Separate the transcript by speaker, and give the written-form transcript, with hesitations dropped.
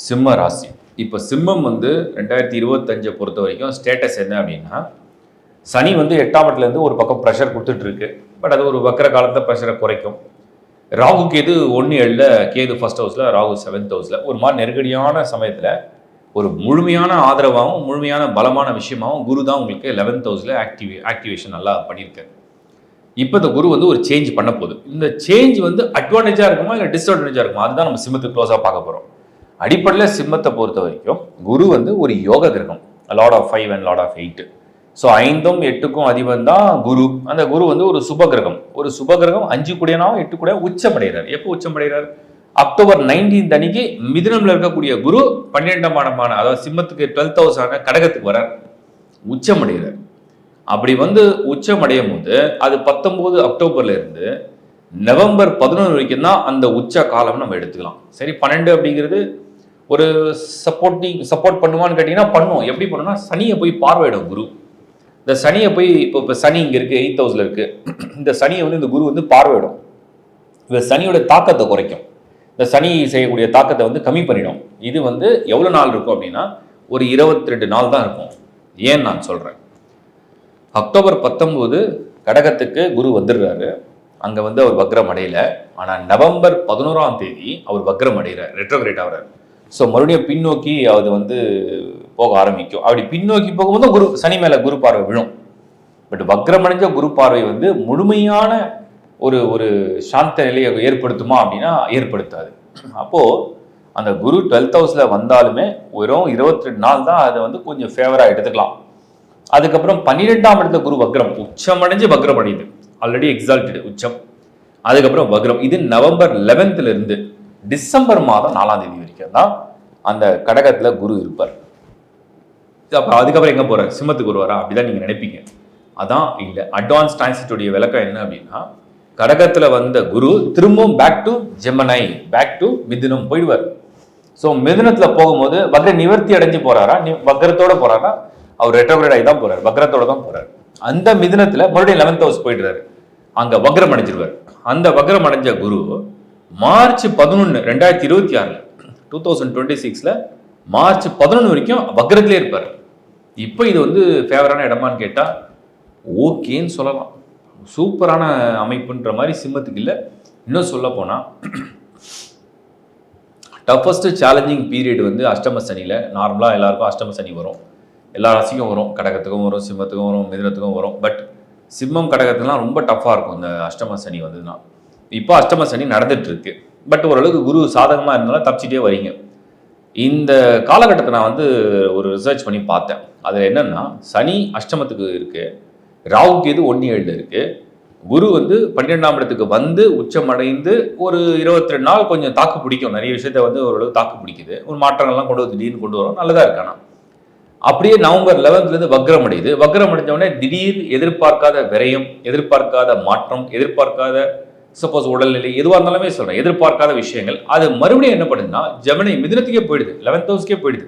Speaker 1: சிம்ம ராசி. இப்போ சிம்மம் வந்து 2025 பொறுத்த வரைக்கும் ஸ்டேட்டஸ் என்ன அப்படின்னா, சனி வந்து 8ஆம் இடத்துலேருந்து ஒரு பக்கம் ப்ரெஷர் கொடுத்துட்டு இருக்கு. பட் அது ஒரு வக்கர காலத்தில் ப்ரெஷரை குறைக்கும். ராகு கேது 1-7ல், கேது ஃபர்ஸ்ட் ஹவுஸில், ராகு 7th ஹவுஸில். ஒரு மாதிரி நெருக்கடியான சமயத்தில் ஒரு முழுமையான ஆதரவாகவும் முழுமையான பலமான விஷயமாகவும் குரு தான் உங்களுக்கு 11th ஹவுஸில் ஆக்டிவேஷன் நல்லா பண்ணியிருக்காரு. இப்போ இந்த குரு வந்து ஒரு சேஞ்ச் பண்ண போகுது. இந்த சேஞ்ச் வந்து அட்வான்டேஜாக இருக்குமா இல்லை டிஸ்அட்வான்டேஜாக இருக்குமா, அதுதான் நம்ம சிம்மத்துக்கு க்ளோஸாக பார்க்க போகிறோம். அடிப்படையில் சிம்மத்தை பொறுத்த வரைக்கும் குரு வந்து ஒரு யோக கிரகம், lord of 5 and lord of 8. So 5ம் 8க்கும் அதிபன் தான் குரு. அந்த குரு வந்து ஒரு சுப கிரகம். ஒரு சுப கிரகம் 5 கூடியனாவும் 8 கூட உச்சமடைகிறார். எப்போ உச்சமடைகிறார்? அக்டோபர் 19 அன்னைக்கு மிதுனம்ல இருக்கக்கூடிய குரு 12ஆம் இடமான, அதாவது சிம்மத்துக்கு 12th ஹவுஸ் ஆன கடகத்துக்கு வரார், உச்சமடைகிறார். அப்படி வந்து உச்சமடையும் போது அது 19 அக்டோபர்ல இருந்து நவம்பர் 11 வரைக்கும் தான் அந்த உச்ச காலம் நம்ம எடுத்துக்கலாம். சரி, 12 அப்படிங்கிறது ஒரு சப்போர்ட் பண்ணுவான்னு கேட்டீங்கன்னா பண்ணுவோம். எப்படி பண்ணுவோம்னா, சனியை போய் பார்வையிடும் குரு. இந்த சனியை போய் இப்போ சனி இங்கே இருக்குது, 8th ஹவுஸில் இருக்குது. இந்த சனியை வந்து இந்த குரு வந்து பார்வையிடும். இந்த சனியோட தாக்கத்தை குறைக்கும். இந்த சனி செய்யக்கூடிய தாக்கத்தை வந்து கம்மி பண்ணிடும். இது வந்து எவ்வளோ நாள் இருக்கும் அப்படின்னா, ஒரு 22 நாள் தான் இருக்கும். ஏன் நான் சொல்கிறேன், அக்டோபர் 19 கடகத்துக்கு குரு வந்துடுறாரு. அங்கே வந்து அவர் வக்ரம் அடையலை. ஆனால் நவம்பர் 11ஆம் தேதி அவர் வக்ரம் அடைகிறார், ரெட்ரோகிரேட் ஆகிறார். ஸோ மறுபடியும் பின்னோக்கி அது வந்து போக ஆரம்பிக்கும். அப்படி பின்னோக்கி போகும்போது குரு சனி மேலே குரு பார்வை விழும். பட் வக்ரமடைஞ்ச குரு பார்வை வந்து முழுமையான ஒரு ஒரு சாந்த நிலையை ஏற்படுத்துமா அப்படின்னா ஏற்படுத்தாது. அப்போது அந்த குரு 12th ஹவுஸில் வந்தாலுமே வெறும் 22 நாள் தான் அதை வந்து கொஞ்சம் ஃபேவராக எடுத்துக்கலாம். அதுக்கப்புறம் 12ஆம் இடத்துல குரு வக்ரம், உச்சமடைஞ்சு வக்ரம் அடையுது. ஆல்ரெடி எக்ஸால்டட் உச்சம், அதுக்கப்புறம் வக்ரம். இது நவம்பர் 11th இருந்து டிசம்பர் மாதம் 4ஆம் தேதி வரைக்கும் தான் அந்த கடகத்தில் குரு இருப்பார். அப்போ அதுக்கப்புறம் எங்கே போகிறார்? சிம்மத்துக்கு வருவாரா? அப்படிதான் நீங்கள் நினைப்பீங்க. அதான் இல்லை. அட்வான்ஸ் டிரான்சிட்டுடைய விளக்கம் என்ன அப்படின்னா, கடகத்தில் வந்த குரு திரும்பவும் back to Gemini, back to மிதுனம் போயிடுவார். ஸோ மிதுனத்தில் போகும்போது வக்ர நிவர்த்தி அடைஞ்சு போகிறாரா, வக்ரத்தோட போகிறாரா? அவர் ரெட்ரோகிரேட் ஆகி தான் போகிறார், வக்ரத்தோட தான் போகிறார். அந்த மிதுனத்தில் மறுபடியும் 11th ஹவுஸ் போயிடுறாரு, அங்கே வக்ரம் அடைஞ்சிருவார். அந்த வக்ரம் அடைஞ்ச குரு மார்ச் 11 2026 2026 மார்ச் 11 வரைக்கும் வக்ரத்திலே இருப்பார். இப்போ இது வந்து ஃபேவரான இடமான்னு கேட்டால் ஓகேன்னு சொல்லலாம். சூப்பரான அமைப்புன்ற மாதிரி சிம்மத்துக்கு இல்லை. இன்னும் சொல்ல போனால் டஃபஸ்ட் சேலஞ்சிங் பீரியட் வந்து அஷ்டம சனியில். நார்மலாக எல்லாருக்கும் அஷ்டம சனி வரும், எல்லா ராசிக்கும் வரும், கடகத்துக்கும் வரும், சிம்மத்துக்கும் வரும், மிதுனத்துக்கும் வரும். பட் சிம்மம் கடகத்துலாம் ரொம்ப டஃப்பாக இருக்கும் இந்த அஷ்டம சனி வந்துன்னா. இப்போ அஷ்டம சனி நடந்துட்டு இருக்கு. பட் ஓரளவுக்கு குரு சாதகமாக இருந்தாலும் தப்பிச்சிட்டே வரீங்க. இந்த காலகட்டத்தை நான் வந்து ஒரு ரிசர்ச் பண்ணி பார்த்தேன். அதில் என்னென்னா, சனி அஷ்டமத்துக்கு இருக்குது, ராகு கேது 1-7 இருக்குது, குரு வந்து 12ஆம் இடத்துக்கு வந்து உச்சமடைந்து ஒரு 22 நாள் கொஞ்சம் தாக்கு பிடிக்கும். நிறைய விஷயத்த வந்து ஓரளவு தாக்கு பிடிக்குது. ஒரு மாற்றங்கள்லாம் கொண்டு வந்து திடீர்னு கொண்டு வரும், நல்லதாக இருக்கானா. அப்படியே நவம்பர் 11th வக்ரம் அடையுது. வக்ரம் அடைஞ்சவொடனே திடீர் எதிர்பார்க்காத விரயம், எதிர்பார்க்காத மாற்றம், எதிர்பார்க்காத சப்போஸ் உடல்நிலை எதுவாக இருந்தாலுமே சொல்கிறேன், எதிர்பார்க்காத விஷயங்கள். அது மறுபடியும் என்ன பண்ணுதுன்னா ஜெமினி மிதுனத்துக்கே போயிடுது, 11th ஹவுஸ்க்கே போயிடுது.